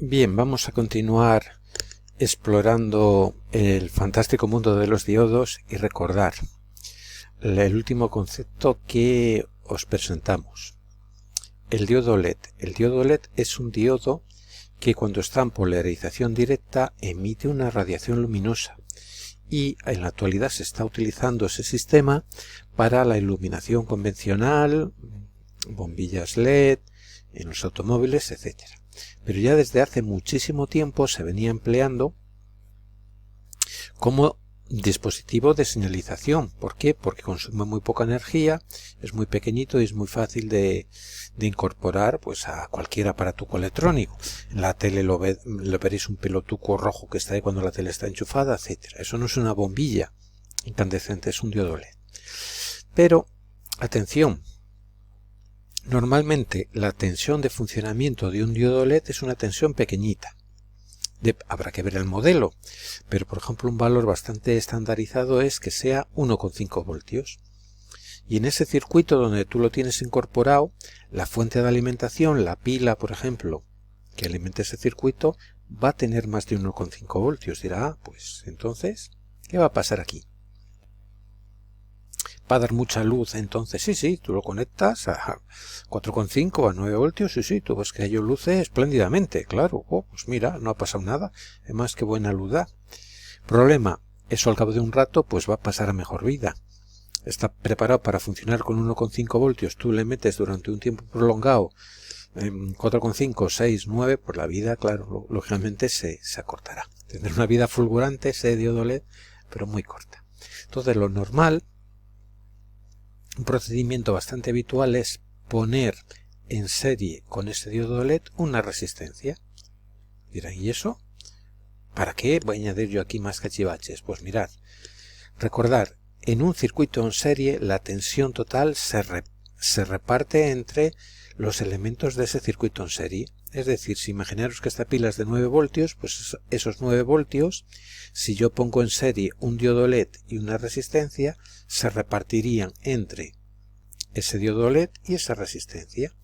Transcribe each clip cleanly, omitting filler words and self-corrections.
Bien, vamos a continuar explorando el fantástico mundo de los diodos y recordar el último concepto que os presentamos. El diodo LED. El diodo LED es un diodo que cuando está en polarización directa emite una radiación luminosa y en la actualidad se está utilizando ese sistema para la iluminación convencional, bombillas LED, en los automóviles, etcétera. Pero ya desde hace muchísimo tiempo se venía empleando como dispositivo de señalización. ¿Por qué? Porque consume muy poca energía, es muy pequeñito y es muy fácil de incorporar pues a cualquier aparato electrónico. En la tele lo veréis un pelotuco rojo que está ahí cuando la tele está enchufada, etcétera. Eso no es una bombilla incandescente, es un diodo LED. Pero, atención, normalmente la tensión de funcionamiento de un diodo LED es una tensión pequeñita. Habrá que ver el modelo, pero por ejemplo un valor bastante estandarizado es que sea 1,5 voltios. Y en ese circuito donde tú lo tienes incorporado, la fuente de alimentación, la pila por ejemplo, que alimente ese circuito, va a tener más de 1,5 voltios. Dirá, pues entonces, ¿qué va a pasar aquí? ¿Va a dar mucha luz? Entonces sí, tú lo conectas a 4,5 a 9 voltios, sí, tú ves que ello luce espléndidamente, claro, pues mira, no ha pasado nada, además que buena luz da. Problema, eso al cabo de un rato pues va a pasar a mejor vida. Está preparado para funcionar con 1,5 voltios, tú le metes durante un tiempo prolongado 4,5, 6, 9, pues la vida, claro, lógicamente se acortará. Tendrá una vida fulgurante ese diodo LED, pero muy corta. Entonces lo normal, un procedimiento bastante habitual es poner en serie con ese diodo LED una resistencia. Dirán, ¿y eso? ¿Para qué voy a añadir yo aquí más cachivaches? Pues mirad, recordar, en un circuito en serie la tensión total se reparte entre los elementos de ese circuito en serie. Es decir, si imaginaros que esta pila es de 9 voltios, pues esos 9 voltios, si yo pongo en serie un diodo LED y una resistencia, se repartirían entre ese diodo LED y esa resistencia.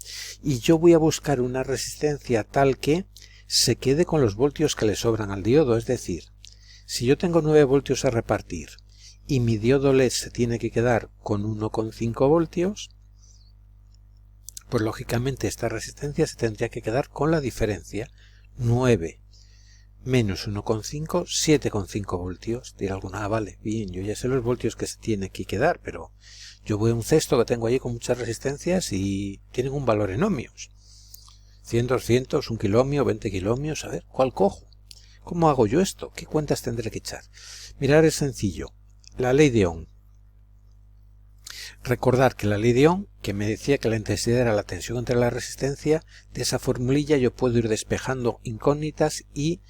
Y yo voy a buscar una resistencia tal que se quede con los voltios que le sobran al diodo. Es decir, si yo tengo 9 voltios a repartir y mi diodo LED se tiene que quedar con 1,5 voltios, pues lógicamente esta resistencia se tendría que quedar con la diferencia. 9 menos 1,5, 7,5 voltios. Dirá alguna, vale, bien, yo ya sé los voltios que se tiene que quedar, pero yo voy a un cesto que tengo allí con muchas resistencias y tienen un valor en ohmios. 100, 200, 1 kilomio, 20 kilohmios, a ver, ¿cuál cojo? ¿Cómo hago yo esto? ¿Qué cuentas tendré que echar? Mirar, es sencillo. La ley de Ohm. Recordar que la ley de Ohm, que me decía que la intensidad era la tensión entre la resistencia, de esa formulilla yo puedo ir despejando incógnitas y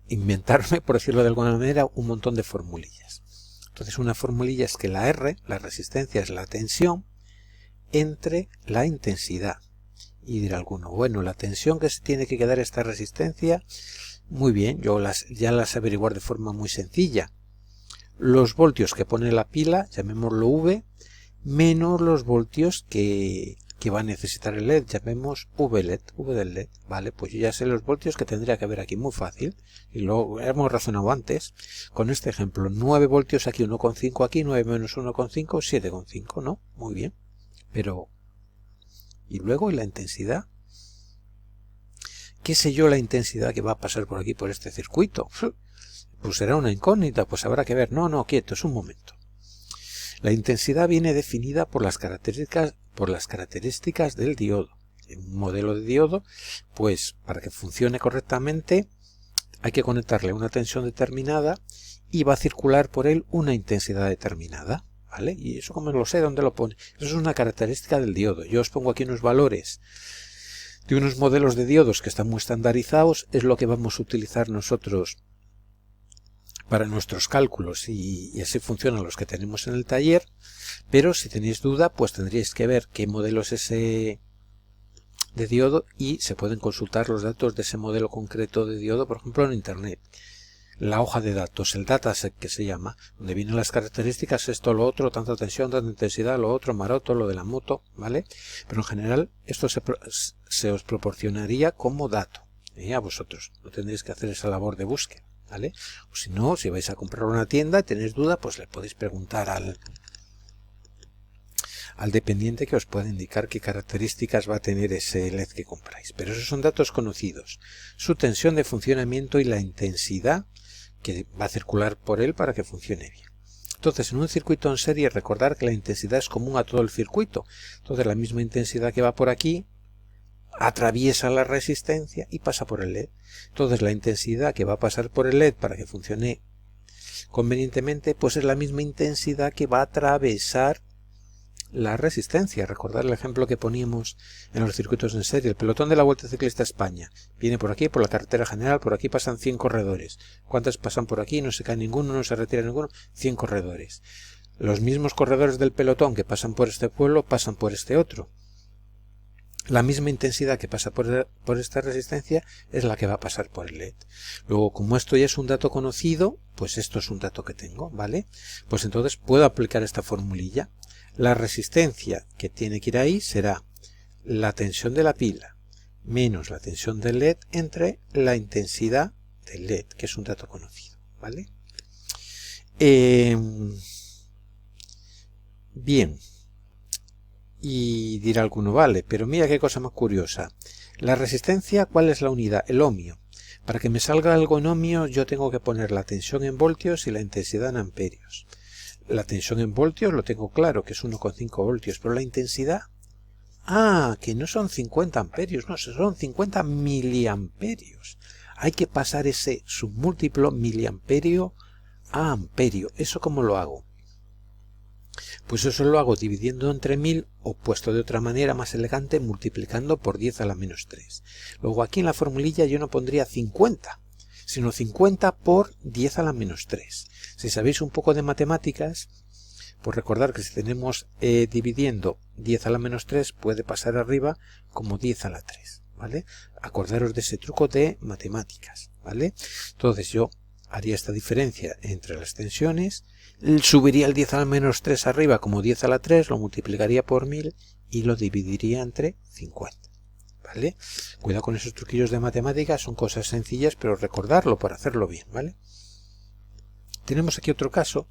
inventarme, por decirlo de alguna manera, un montón de formulillas. Entonces una formulilla es que la R, la resistencia, es la tensión entre la intensidad. Y dirá alguno, bueno, la tensión que se tiene que quedar esta resistencia, muy bien, yo ya las averiguar de forma muy sencilla. Los voltios que pone la pila, llamémoslo V, menos los voltios que va a necesitar el LED, llamemos V del LED, vale, pues yo ya sé los voltios que tendría que haber aquí, muy fácil, y lo hemos razonado antes, con este ejemplo, 9 voltios aquí, 1,5 aquí, 9 menos 1,5, 7,5, ¿no? Muy bien, pero, ¿y luego la intensidad? ¿Qué sé yo la intensidad que va a pasar por aquí, por este circuito? Pues será una incógnita, pues habrá que ver, no, quieto, es un momento. La intensidad viene definida por las características del diodo. En un modelo de diodo, pues para que funcione correctamente hay que conectarle una tensión determinada y va a circular por él una intensidad determinada, ¿vale? Y eso como lo sé, ¿dónde lo pone? Eso es una característica del diodo. Yo os pongo aquí unos valores de unos modelos de diodos que están muy estandarizados, es lo que vamos a utilizar nosotros para nuestros cálculos y así funcionan los que tenemos en el taller, pero si tenéis duda pues tendríais que ver qué modelo es ese de diodo y se pueden consultar los datos de ese modelo concreto de diodo, por ejemplo en internet. La hoja de datos, el dataset que se llama, donde vienen las características, esto, lo otro, tanta tensión, tanta intensidad, lo otro, maroto, lo de la moto, ¿vale? Pero en general esto se os proporcionaría como dato. A vosotros, no tendréis que hacer esa labor de búsqueda, ¿vale? O si no, si vais a comprar una tienda y tenéis duda, pues le podéis preguntar al dependiente, que os puede indicar qué características va a tener ese LED que compráis. Pero esos son datos conocidos: su tensión de funcionamiento y la intensidad que va a circular por él para que funcione bien. Entonces, en un circuito en serie, recordar que la intensidad es común a todo el circuito. Entonces, la misma intensidad que va por aquí atraviesa la resistencia y pasa por el LED. Entonces, la intensidad que va a pasar por el LED para que funcione convenientemente, pues es la misma intensidad que va a atravesar la resistencia. Recordar el ejemplo que poníamos en los circuitos en serie: el pelotón de la Vuelta Ciclista a España viene por aquí, por la carretera general, por aquí pasan 100 corredores. ¿Cuántas pasan por aquí? No se cae ninguno, no se retira ninguno. 100 corredores. Los mismos corredores del pelotón que pasan por este pueblo pasan por este otro. La misma intensidad que pasa por esta resistencia es la que va a pasar por el LED. Luego, como esto ya es un dato conocido, pues esto es un dato que tengo, ¿vale? Pues entonces puedo aplicar esta formulilla. La resistencia que tiene que ir ahí será la tensión de la pila menos la tensión del LED entre la intensidad del LED, que es un dato conocido, ¿vale? Bien. Y dirá alguno, vale, pero mira qué cosa más curiosa. La resistencia, ¿cuál es la unidad? El ohmio. Para que me salga algo en ohmios, yo tengo que poner la tensión en voltios y la intensidad en amperios. La tensión en voltios lo tengo claro, que es 1,5 voltios, pero la intensidad... que no son 50 amperios, no, son 50 miliamperios. Hay que pasar ese submúltiplo miliamperio a amperio. ¿Eso cómo lo hago? Pues eso lo hago dividiendo entre 1000, o puesto de otra manera más elegante, multiplicando por 10 a la menos 3. Luego aquí en la formulilla yo no pondría 50, sino 50 por 10 a la menos 3. Si sabéis un poco de matemáticas, pues recordar que si tenemos dividiendo 10 a la menos 3, puede pasar arriba como 10 a la 3, ¿vale? Acordaros de ese truco de matemáticas, ¿vale? Entonces yo haría esta diferencia entre las tensiones, subiría el 10 a la menos 3 arriba como 10 a la 3, lo multiplicaría por 1000 y lo dividiría entre 50. ¿Vale? Cuidado con esos truquillos de matemáticas, son cosas sencillas, pero recordarlo para hacerlo bien, ¿vale? Tenemos aquí otro caso,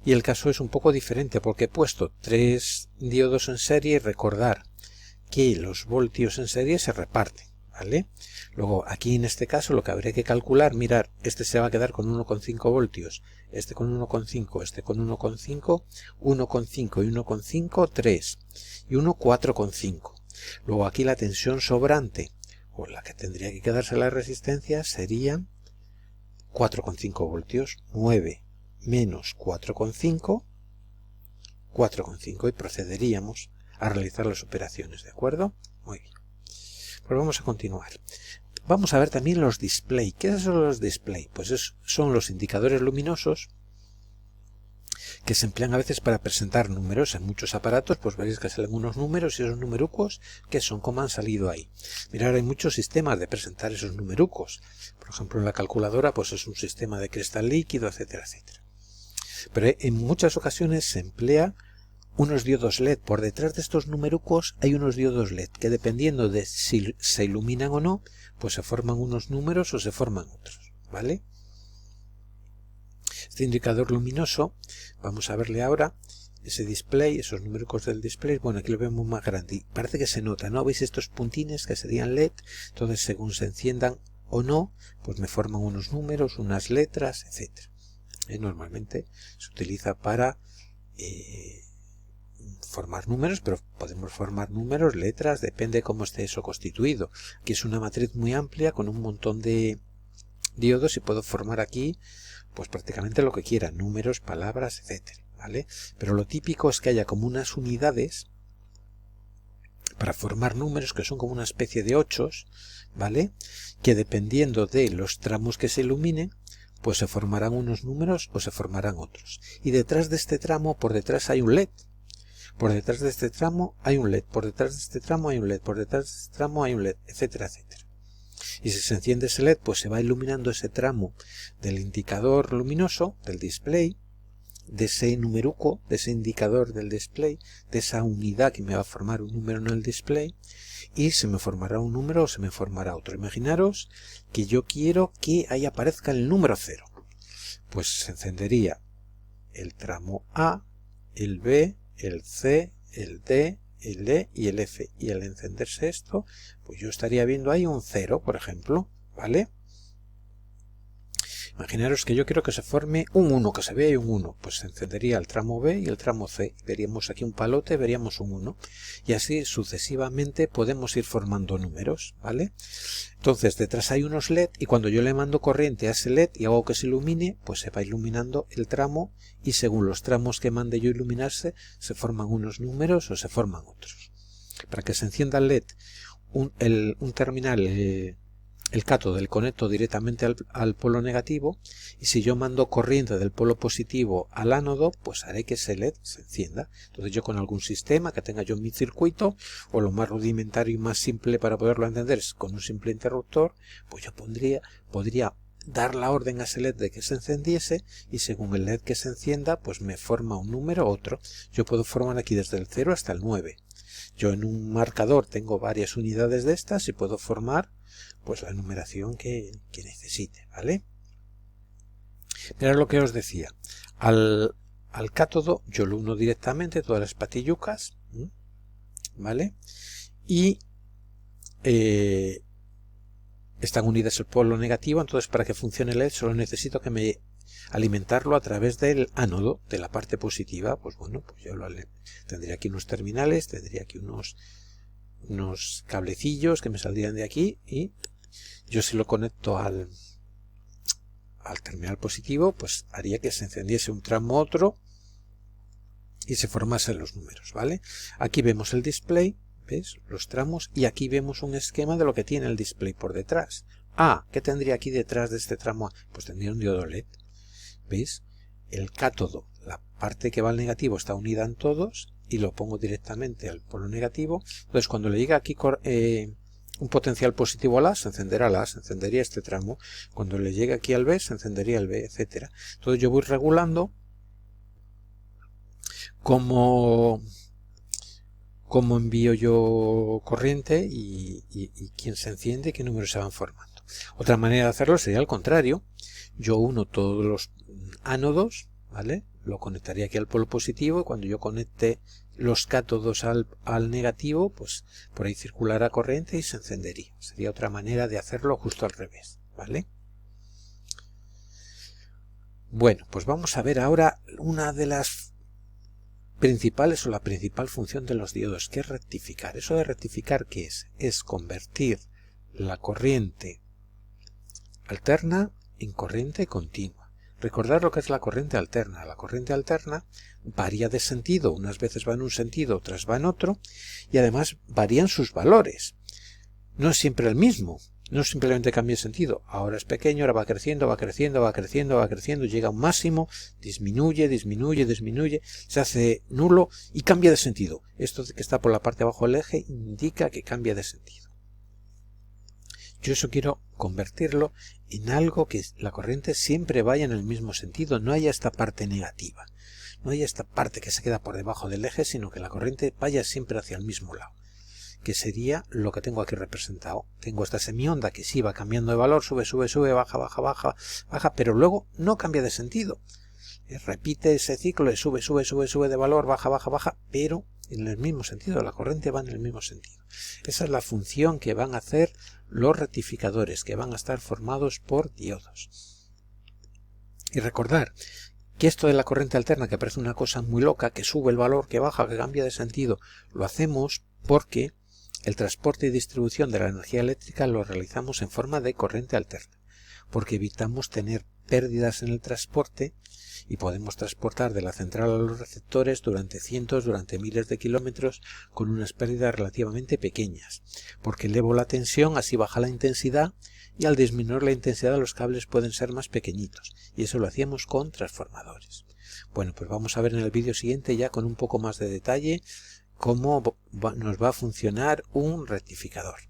y el caso es un poco diferente porque he puesto 3 diodos en serie y recordar que los voltios en serie se reparten, ¿vale? Luego aquí en este caso lo que habría que calcular, mirar, este se va a quedar con 1,5 voltios, este con 1,5, este con 1,5, 1,5 y 1,5, 3, y 1, 4,5. Luego aquí la tensión sobrante, o la que tendría que quedarse la resistencia, serían 4,5 voltios, 9 menos 4,5, 4,5, y procederíamos a realizar las operaciones, ¿de acuerdo? Muy bien. Pues vamos a continuar. Vamos a ver también los display. ¿Qué son los display? Pues son los indicadores luminosos que se emplean a veces para presentar números. En muchos aparatos pues veréis que salen unos números y esos numerucos que son como han salido ahí. Mirad, hay muchos sistemas de presentar esos numerucos. Por ejemplo, en la calculadora pues es un sistema de cristal líquido, etcétera, etcétera. Pero en muchas ocasiones se emplea unos diodos LED. Por detrás de estos numerucos hay unos diodos LED que, dependiendo de si se iluminan o no, pues se forman unos números o se forman otros, ¿vale? Este indicador luminoso, vamos a verle ahora, ese display, esos numerucos del display. Bueno, aquí lo vemos más grande y parece que se nota, ¿no? ¿Veis estos puntines que serían LED? Entonces, según se enciendan o no, pues me forman unos números, unas letras, etcétera. Normalmente se utiliza para formar números, pero podemos formar números, letras, depende cómo esté eso constituido. Aquí es una matriz muy amplia con un montón de diodos y puedo formar aquí pues prácticamente lo que quiera, números, palabras, etcétera, ¿vale? Pero lo típico es que haya como unas unidades para formar números que son como una especie de ochos, ¿vale? Que dependiendo de los tramos que se iluminen, pues se formarán unos números o se formarán otros. Y detrás de este tramo, por detrás hay un LED. Por detrás de este tramo hay un LED, por detrás de este tramo hay un LED, por detrás de este tramo hay un LED, etcétera, etcétera. Y si se enciende ese LED, pues se va iluminando ese tramo del indicador luminoso, del display, de ese numeruco, de ese indicador del display, de esa unidad que me va a formar un número en el display, y se me formará un número o se me formará otro. Imaginaros que yo quiero que ahí aparezca el número 0. Pues se encendería el tramo A, el B, el C, el D, el E y el F. Y al encenderse esto, pues yo estaría viendo ahí un 0, por ejemplo, ¿vale? Imaginaros que yo quiero que se forme un 1, que se vea ahí un 1. Pues se encendería el tramo B y el tramo C. Veríamos aquí un palote, veríamos un 1. Y así sucesivamente podemos ir formando números, ¿vale? Entonces detrás hay unos LED y cuando yo le mando corriente a ese LED y hago que se ilumine, pues se va iluminando el tramo y según los tramos que mande yo iluminarse, se forman unos números o se forman otros. Para que se encienda el LED, un terminal... el cátodo le conecto directamente al polo negativo y si yo mando corriente del polo positivo al ánodo, pues haré que ese LED se encienda. Entonces yo con algún sistema que tenga yo en mi circuito, o lo más rudimentario y más simple para poderlo entender es con un simple interruptor, pues yo podría dar la orden a ese LED de que se encendiese y según el LED que se encienda, pues me forma un número u otro. Yo puedo formar aquí desde el 0 hasta el 9. Yo en un marcador tengo varias unidades de estas y puedo formar pues la numeración que necesite, ¿vale? Mirad lo que os decía. Al cátodo yo lo uno directamente, todas las patillucas, ¿vale? Y están unidas el polo negativo, entonces para que funcione el LED solo necesito que alimentarlo a través del ánodo, de la parte positiva. Pues bueno, pues yo tendría aquí unos terminales, tendría aquí unos cablecillos que me saldrían de aquí y yo si lo conecto al terminal positivo, pues haría que se encendiese un tramo otro y se formasen los números, ¿vale? Aquí vemos el display, ¿ves? Los tramos, y aquí vemos un esquema de lo que tiene el display por detrás. ¿Qué tendría aquí detrás de este tramo A? Pues tendría un diodo LED, ¿veis? El cátodo, la parte que va al negativo está unida en todos y lo pongo directamente al polo negativo. Entonces cuando le llega aquí un potencial positivo al A, se encenderá el A, se encendería este tramo. Cuando le llegue aquí al B, se encendería el B, etcétera. Entonces yo voy regulando cómo envío yo corriente y quién se enciende y qué números se van formando. Otra manera de hacerlo sería al contrario. Yo uno todos los ánodos, ¿vale? Lo conectaría aquí al polo positivo y cuando yo conecte los cátodos al negativo, pues por ahí circulará corriente y se encendería. Sería otra manera de hacerlo justo al revés, ¿vale? Bueno, pues vamos a ver ahora una de las principales o la principal función de los diodos, que es rectificar. ¿Eso de rectificar qué es? Es convertir la corriente alterna en corriente continua. Recordad lo que es la corriente alterna. La corriente alterna varía de sentido, unas veces va en un sentido, otras va en otro, y además varían sus valores. No es siempre el mismo, no simplemente cambia de sentido. Ahora es pequeño, ahora va creciendo, va creciendo, va creciendo, va creciendo, llega a un máximo, disminuye, disminuye, disminuye, se hace nulo y cambia de sentido. Esto que está por la parte de abajo del eje indica que cambia de sentido. Yo eso quiero convertirlo en algo que la corriente siempre vaya en el mismo sentido, no haya esta parte negativa, no haya esta parte que se queda por debajo del eje, sino que la corriente vaya siempre hacia el mismo lado, que sería lo que tengo aquí representado. Tengo esta semionda que sí va cambiando de valor, sube, sube, sube, baja, baja, baja, baja, pero luego no cambia de sentido. Repite ese ciclo de sube, sube, sube, sube de valor, baja, baja, baja, pero en el mismo sentido, la corriente va en el mismo sentido. Esa es la función que van a hacer los rectificadores, que van a estar formados por diodos. Y recordar que esto de la corriente alterna, que parece una cosa muy loca, que sube el valor, que baja, que cambia de sentido, lo hacemos porque el transporte y distribución de la energía eléctrica lo realizamos en forma de corriente alterna, porque evitamos tener pérdidas en el transporte y podemos transportar de la central a los receptores durante cientos, durante miles de kilómetros con unas pérdidas relativamente pequeñas, porque elevo la tensión, así baja la intensidad y al disminuir la intensidad los cables pueden ser más pequeñitos y eso lo hacíamos con transformadores. Bueno, pues vamos a ver en el vídeo siguiente ya con un poco más de detalle cómo nos va a funcionar un rectificador.